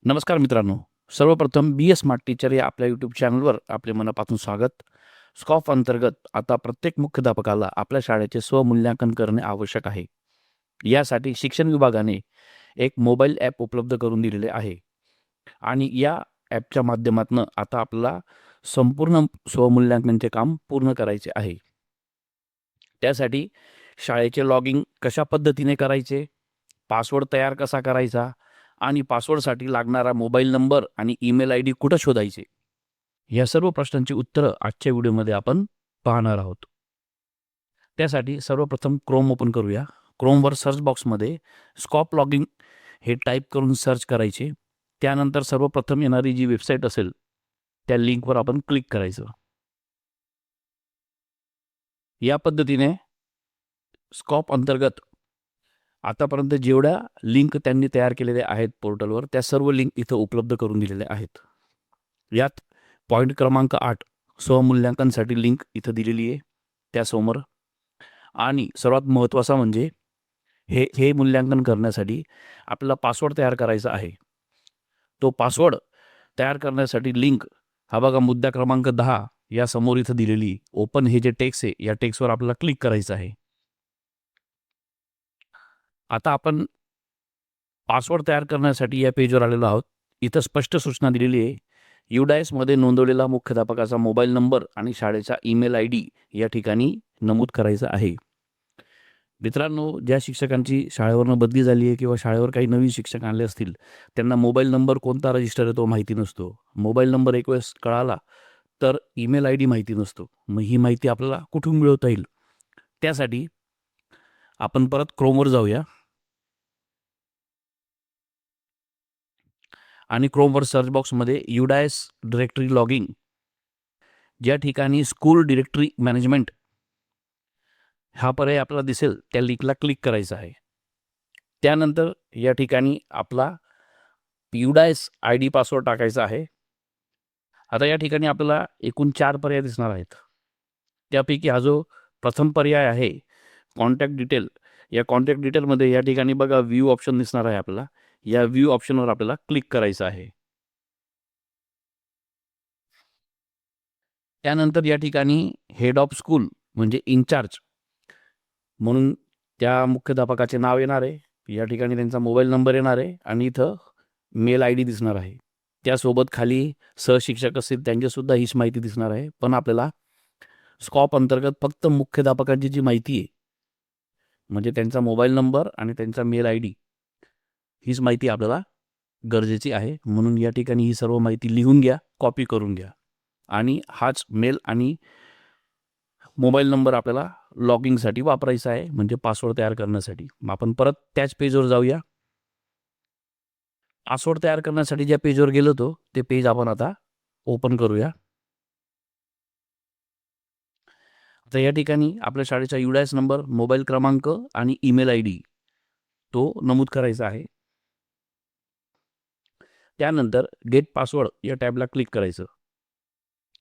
नमस्कार मित्रांनो. सर्वप्रथम बी स्मार्ट टीचर या आपल्या यूट्यूब चॅनलवर आपले मनापासून स्वागत. स्कॉफ अंतर्गत आता प्रत्येक मुख्याध्यापकाला आपल्या शाळेचे स्वमूल्यांकन करणे आवश्यक आहे. यासाठी शिक्षण विभागाने एक मोबाईल ॲप उपलब्ध करून दिलेले आहे आणि या ॲपच्या माध्यमातून आता आपल्याला संपूर्ण स्वमूल्यांकनचे काम पूर्ण करायचे आहे. त्यासाठी शाळेचे लॉगिंग कशा पद्धतीने करायचे, पासवर्ड तयार कसा करायचा आणि पासवर्डसाठी लागणारा मोबाईल नंबर आणि ईमेल आय डी कुठं शोधायचे, या सर्व प्रश्नांची उत्तरं आजच्या व्हिडिओमध्ये आपण पाहणार आहोत. त्यासाठी सर्वप्रथम क्रोम ओपन करूया. क्रोमवर सर्च बॉक्समध्ये स्कॉप लॉगिंग हे टाईप करून सर्च करायचे. त्यानंतर सर्वप्रथम येणारी जी वेबसाईट असेल त्या लिंकवर आपण क्लिक करायचं. या पद्धतीने स्कॉप अंतर्गत आतापर्यंत जेवढ्या लिंक त्यांनी तयार केलेल्या आहेत पोर्टलवर, त्या सर्व लिंक इथं उपलब्ध करून दिलेल्या आहेत. यात पॉईंट क्रमांक 8 स्वमूल्यांकनसाठी लिंक इथं दिलेली आहे त्यासमोर. आणि सर्वात महत्त्वाचा म्हणजे हे मूल्यांकन करण्यासाठी आपल्याला पासवर्ड तयार करायचा आहे. तो पासवर्ड तयार करण्यासाठी लिंक हा बघा मुद्दा क्रमांक 10 या समोर इथं दिलेली ओपन हे जे टेक्स्ट आहे या टेक्स्टवर आपल्याला क्लिक करायचं आहे. आता आपण पासवर्ड तयार करण्यासाठी या पेजवर आलेलो आहोत. इथं स्पष्ट सूचना दिलेली आहे. युडायसमध्ये नोंदवलेला मुख्याध्यापकाचा मोबाईल नंबर आणि शाळेचा ईमेल आय डी या ठिकाणी नमूद करायचा आहे. मित्रांनो, ज्या शिक्षकांची शाळेवरनं बदली झाली आहे किंवा शाळेवर काही नवीन शिक्षक आणले असतील, त्यांना मोबाईल नंबर कोणता रजिस्टर आहे तो माहिती नसतो. मोबाईल नंबर एक वेळेस कळाला तर ईमेल आय डी माहिती नसतो. मग ही माहिती आपल्याला कुठून मिळवता येईल? त्यासाठी आपण परत क्रोमवर जाऊया आणि क्रोमवर सर्च बॉक्समध्ये युडायस डिरेक्टरी लॉगिंग, ज्या ठिकाणी स्कूल डिरेक्टरी मॅनेजमेंट हा पर्याय आपल्याला दिसेल त्या लिंकला क्लिक करायचं आहे. त्यानंतर या ठिकाणी आपला युडायस आय डी पासवर्ड टाकायचा आहे. आता या ठिकाणी आपल्याला एकूण 4 पर्याय दिसणार आहेत. त्यापैकी हा जो प्रथम पर्याय आहे कॉन्टॅक्ट डिटेल, या कॉन्टॅक्ट डिटेलमध्ये या ठिकाणी बघा व्ह्यू ऑप्शन दिसणार आहे आपल्याला. या व्ह्यू ऑप्शनवर आपल्याला क्लिक करायचं आहे. त्यानंतर या ठिकाणी हेड ऑफ स्कूल म्हणजे इन्चार्ज म्हणून त्या मुख्याध्यापकाचे नाव येणार आहे. या ठिकाणी त्यांचा मोबाईल नंबर येणार आहे आणि इथं मेल आय डी दिसणार आहे. त्यासोबत खाली सहशिक्षक असतील त्यांचीसुद्धा हीच माहिती दिसणार आहे. पण आपल्याला स्कॉप अंतर्गत फक्त मुख्याध्यापकांची जी माहिती आहे म्हणजे त्यांचा मोबाईल नंबर आणि त्यांचा मेल आय डी, हीच माहिती आपल्याला गरजेची आहे. म्हणून या ठिकाणी ही सर्व माहिती लिहून घ्या, कॉपी करून घ्या आणि हाच मेल आणि मोबाईल नंबर आपल्याला लॉगिंगसाठी वापरायचा आहे, म्हणजे पासवर्ड तयार करण्यासाठी. मग आपण परत त्याच पेजवर जाऊया. पासवर्ड तयार करण्यासाठी ज्या पेजवर गेलो होतो ते पेज आपण आता ओपन करूया. आता या ठिकाणी आपल्या शाळेचा युडायस नंबर, मोबाईल क्रमांक आणि ईमेल आय डी तो नमूद करायचा आहे. त्यानंतर गेट पासवर्ड या टॅबला क्लिक करायचं.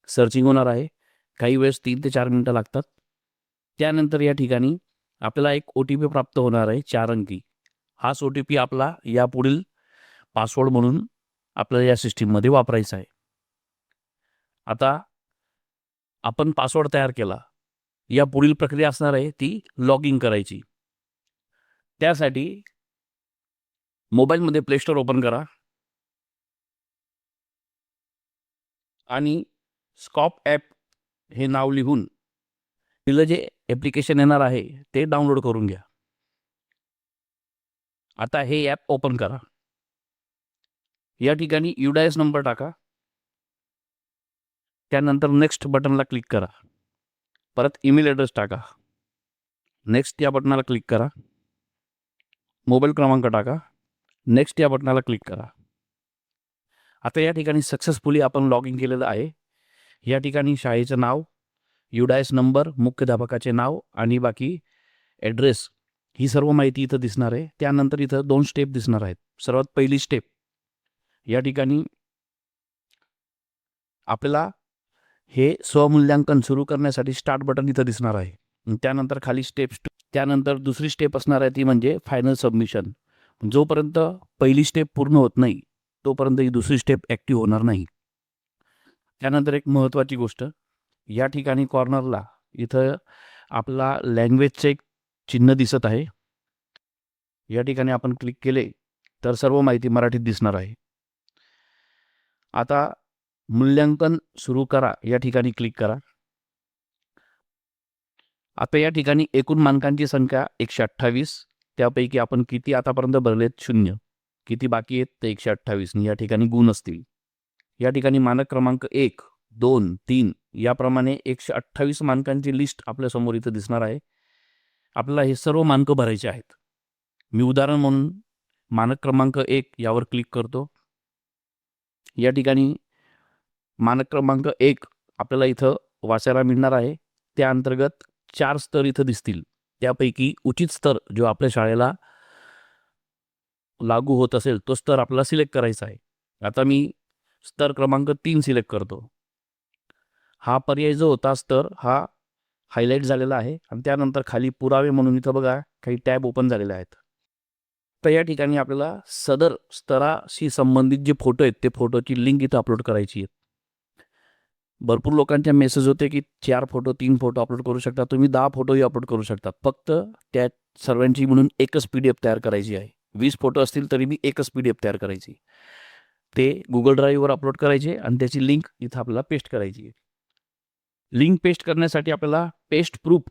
सर्चिंग होणार आहे. काही वेळेस 3 ते 4 मिनिटं लागतात. त्यानंतर या ठिकाणी आपल्याला एक OTP प्राप्त होणार आहे 4 अंकी. हाच OTP आपला यापुढील पासवर्ड म्हणून आपल्याला या सिस्टीममध्ये वापरायचा आहे. आता आपण पासवर्ड तयार केला. या पुढील प्रक्रिया असणार आहे ती लॉगिंग करायची. त्यासाठी मोबाईलमध्ये प्ले स्टोअर ओपन करा आणि स्कॉप ॲप हे नाव लिहून तिला जे ॲप्लिकेशन येणार आहे ते डाउनलोड करून घ्या. आता हे ॲप ओपन करा. या ठिकाणी युडायस नंबर टाका. त्यानंतर नेक्स्ट बटनला क्लिक करा. परत ईमेल ॲड्रेस टाका. नेक्स्ट या बटनाला क्लिक करा. मोबाईल क्रमांक टाका. नेक्स्ट या बटनाला क्लिक करा. आता या ठिकाणी सक्सेसफुली आपण लॉगिन केलेलं आहे. या ठिकाणी शाळेचं नाव, युडायस नंबर, मुख्याध्यापकाचे नाव आणि बाकी ॲड्रेस ही सर्व माहिती इथं दिसणार आहे. त्यानंतर इथं 2 स्टेप दिसणार आहेत. सर्वात पहिली स्टेप या ठिकाणी आपल्याला हे स्वमूल्यांकन सुरू करण्यासाठी स्टार्ट बटन इथं दिसणार आहे. त्यानंतर खाली स्टेप्स, त्यानंतर दुसरी स्टेप असणार आहे ती म्हणजे फायनल सबमिशन. जोपर्यंत पहिली स्टेप पूर्ण होत नाही तोपर्यंत ही दुसरी स्टेप ॲक्टिव्ह होणार नाही. त्यानंतर एक महत्त्वाची गोष्ट, या ठिकाणी कॉर्नरला इथं आपला लँग्वेजचं एक चिन्ह दिसत आहे. या ठिकाणी आपण क्लिक केले तर सर्व माहिती मराठीत दिसणार आहे. आता मूल्यांकन सुरू करा या ठिकाणी क्लिक करा. आता या ठिकाणी एकूण मानकांची संख्या 128, त्यापैकी आपण किती आतापर्यंत भरलेत 0, किती बाकी आहेत ते 128 या ठिकाणी गुण असतील. या ठिकाणी मानक क्रमांक 1, 2, 3 याप्रमाणे 128 मानकांची लिस्ट आपल्या समोर इथं दिसणार आहे. आपल्याला हे सर्व मानक भरायचे आहेत. मी उदाहरण म्हणून मानक क्रमांक 1 यावर क्लिक करतो. या ठिकाणी मानक क्रमांक 1 आपल्याला इथं वाचायला मिळणार आहे. त्या अंतर्गत 4 स्तर इथं दिसतील. त्यापैकी उचित स्तर जो आपल्या शाळेला लागू होत असेल तो स्तर आपल्याला सिलेक्ट करायचा आहे. आता मी स्तर क्रमांक 3 सिलेक्ट करतो. हा पर्याय जो होता स्तर हा हायलाईट झालेला आहे आणि त्यानंतर खाली पुरावे म्हणून इथं बघा काही टॅब ओपन झालेले आहेत. तर या ठिकाणी आपल्याला सदर स्तराशी संबंधित जे फोटो आहेत ते फोटोची लिंक इथं अपलोड करायची आहे. भरपूर लोकांचे मेसेज होते की 4 फोटो 3 फोटो अपलोड करू शकता. तुम्ही 10 फोटोही अपलोड करू शकता. फक्त त्या सर्वांची म्हणून एकच PDF तयार करायची आहे. 20 फोटो असतील तरी मी एकच PDF तयार करायची. ते गुगल ड्राईव्हवर अपलोड करायचे आणि त्याची लिंक इथं आपल्याला पेस्ट करायची आहे. लिंक पेस्ट करण्यासाठी आपल्याला पेस्ट प्रूफ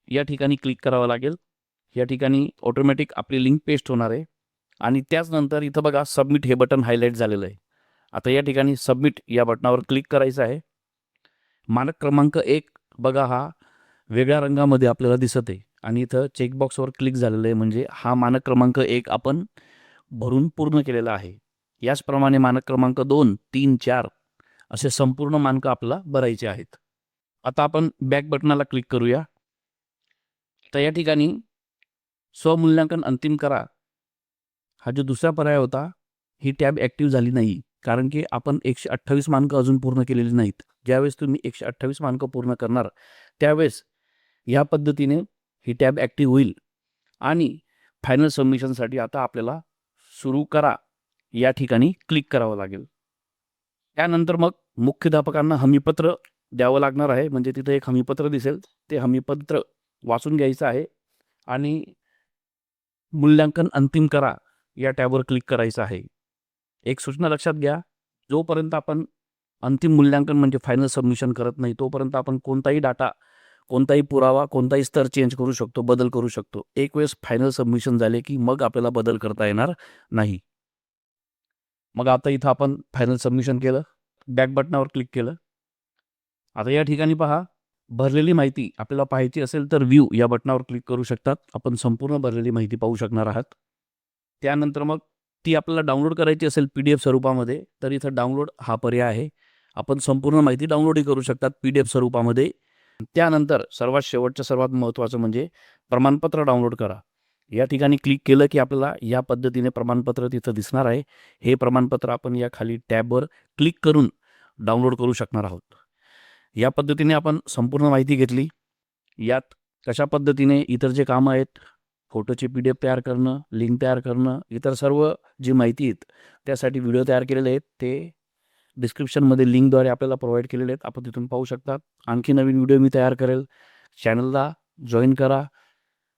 या ठिकाणी क्लिक करावं लागेल. या ठिकाणी ऑटोमॅटिक आपली लिंक पेस्ट होणार आहे आणि त्याचनंतर इथं बघा सबमिट हे बटन हायलाईट झालेलं आहे. आता या ठिकाणी सबमिट या बटनावर क्लिक करायचं आहे. मानक क्रमांक 1 बघा हा वेगळ्या रंगामध्ये आपल्याला दिसत आहे आणि इथं चेकबॉक्सवर क्लिक झालेलं आहे, म्हणजे हा मानक क्रमांक 1 आपण भरून पूर्ण केलेला आहे. याचप्रमाणे मानक क्रमांक 2, 3, 4 असे संपूर्ण मानक आपल्याला भरायचे आहेत. आता आपण बॅक बटनाला क्लिक करूया. तर या ठिकाणी स्वमूल्यांकन अंतिम करा हा जो दुसरा पर्याय होता ही टॅब ॲक्टिव्ह झाली नाही, कारण की आपण 128 मानकं अजून पूर्ण केलेली नाहीत. ज्यावेळेस तुम्ही 128 मानकं पूर्ण करणार त्यावेळेस या पद्धतीने ही टॅब ॲक्टिव्ह होईल आणि फायनल सबमिशनसाठी आता आपल्याला सुरू करा या ठिकाणी क्लिक करावं लागेल. त्यानंतर मग मुख्याध्यापकांना हमीपत्र द्यावं लागणार आहे, म्हणजे तिथे एक हमीपत्र दिसेल, ते हमीपत्र वाचून घ्यायचं आहे आणि मूल्यांकन अंतिम करा या टॅबवर क्लिक करायचं आहे. एक सूचना लक्षात घ्या, जोपर्यंत आपण अंतिम मूल्यांकन म्हणजे फायनल सबमिशन करत नाही तोपर्यंत आपण कोणताही डाटा, कोणताही पुरावा, कोणताही स्तर चेंज करू शकतो, बदल करू शकतो. एक वेळेस फायनल सबमिशन झाले की मग आपल्याला बदल करता येणार नाही. मग आता इथं आपण फायनल सबमिशन केलं, बॅक बटनावर क्लिक केलं. आता या ठिकाणी पहा, भरलेली माहिती आपल्याला पाहायची असेल तर व्ह्यू या बटनावर क्लिक करू शकतात. आपण संपूर्ण भरलेली माहिती पाहू शकणार आहात. त्यानंतर मग ती आपल्याला डाउनलोड करायची असेल PDF स्वरूपामध्ये तर इथं डाउनलोड हा पर्याय आहे. आपण संपूर्ण माहिती डाउनलोडही करू शकतात PDF स्वरूपामध्ये. त्यानंतर सर्वात शेवटचं सर्वात महत्त्वाचं म्हणजे प्रमाणपत्र डाउनलोड करा. या ठिकाणी क्लिक केलं की आपल्याला या पद्धतीने प्रमाणपत्र तिथं दिसणार आहे. हे प्रमाणपत्र आपण या खाली टॅबवर क्लिक करून डाउनलोड करू शकणार आहोत. या पद्धतीने आपण संपूर्ण माहिती घेतली. यात कशा पद्धतीने इतर जे कामं आहेत, फोटोची PDF तयार करणं, लिंक तयार करणं, इतर सर्व जी माहिती आहेत त्यासाठी व्हिडिओ तयार केलेले आहेत. ते डिस्क्रिप्शनमध्ये लिंकद्वारे आपल्याला प्रोव्हाइड केलेले आहेत. आपण तिथून पाहू शकतात. आणखी नवीन व्हिडिओ मी तयार करेल. चॅनलला जॉईन करा,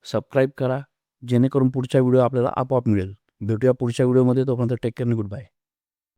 सबस्क्राईब करा, जेणेकरून पुढचा व्हिडिओ आपल्याला आपोआप मिळेल. भेटूया पुढच्या व्हिडिओमध्ये. तोपर्यंत टेक केअर आणि गुड बाय.